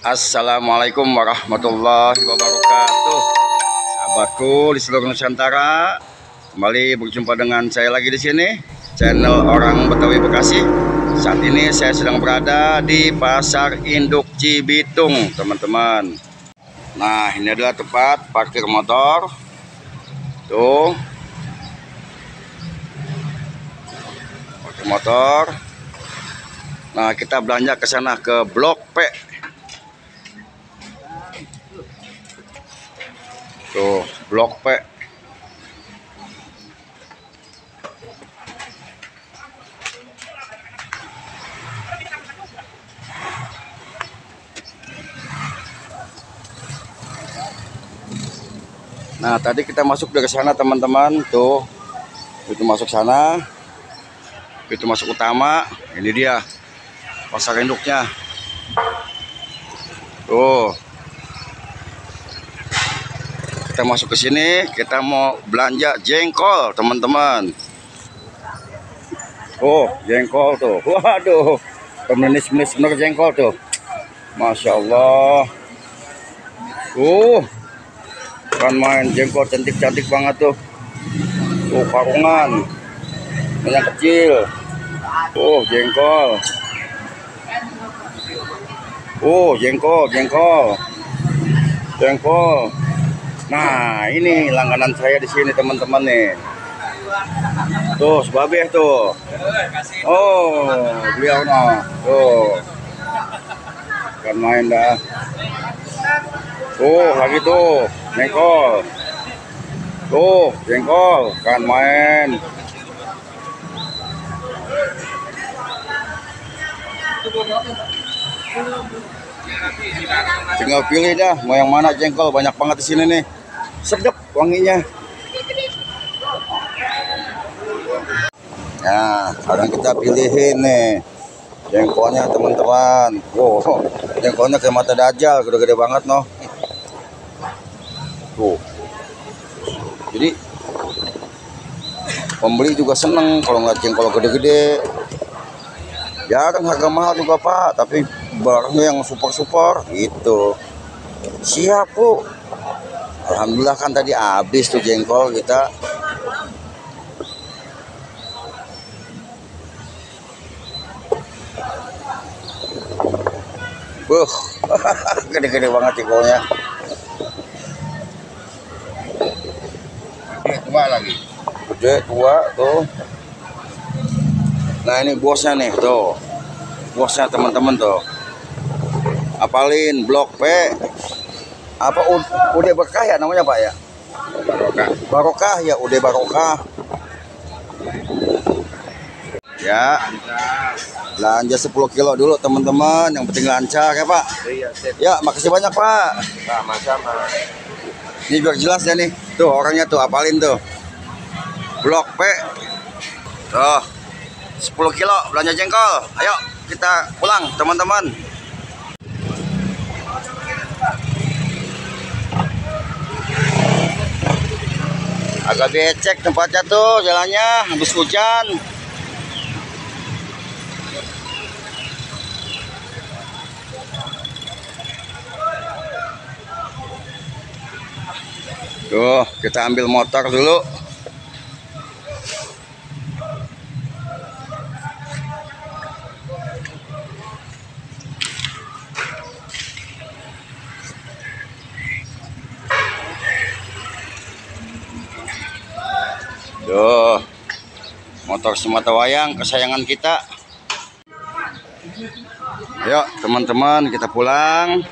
Assalamualaikum warahmatullahi wabarakatuh. Sahabatku di seluruh Nusantara, kembali berjumpa dengan saya lagi di sini, channel Orang Betawi Bekasi. Saat ini saya sedang berada di Pasar Induk Cibitung, teman-teman. Nah, ini adalah tempat parkir motor. Tuh, parkir motor. Nah, kita belanja ke sana, ke Blok P. Tuh, Blok P. Nah, tadi kita masuk dari sana, teman-teman. Tuh, itu masuk sana. Itu masuk utama. Ini dia pasar induknya. Tuh. Kita masuk ke sini, kita mau belanja jengkol, teman-teman. Oh, jengkol tuh. Waduh, menis-menis bener jengkol tuh. Masya Allah. Kan main jengkol cantik-cantik banget tuh. Karungan. Yang kecil. Jengkol. Jengkol. Nah, ini langganan saya di sini, teman-teman nih. Tuh, sebabeh tuh. Beliau nah. Tuh. Kan main dah. Lagi tuh, jengkol. Tuh, jengkol, kan main. Tinggal pilih dah mau yang mana jengkol, banyak banget di sini nih. Sedap wanginya. Nah, sekarang kita pilihin nih jengkolnya, teman-teman. Jengkolnya kayak mata dajal, gede-gede banget noh. Tuh. Jadi pembeli juga seneng kalau ngeliat jengkol gede-gede. Ya kan harga mahal juga Pak, tapi barangnya yang super gitu. Siap Bu. Alhamdulillah kan tadi habis tuh jengkol kita. Gede-gede banget jengkolnya. Tua lagi. Gede tua tuh. Nah, ini bosnya nih tuh. Bosnya teman-teman tuh. Apalin Blok P. Apa Ude Berkah ya namanya Pak ya? Barokah ya, Ude Barokah. Ya. Belanja 10 kilo dulu teman-teman, yang penting lancar ya Pak. Iya, ya, makasih banyak Pak. Sama-sama. Ini biar jelas ya nih. Tuh orangnya tuh, apalin tuh. Blok P. Tuh. 10 kilo belanja jengkol. Ayo kita pulang teman-teman. Agak becek tempatnya tuh, jalannya habis hujan. Tuh, kita ambil motor dulu. Tuh, motor Sematawayang kesayangan kita. Ayo teman-teman, kita pulang.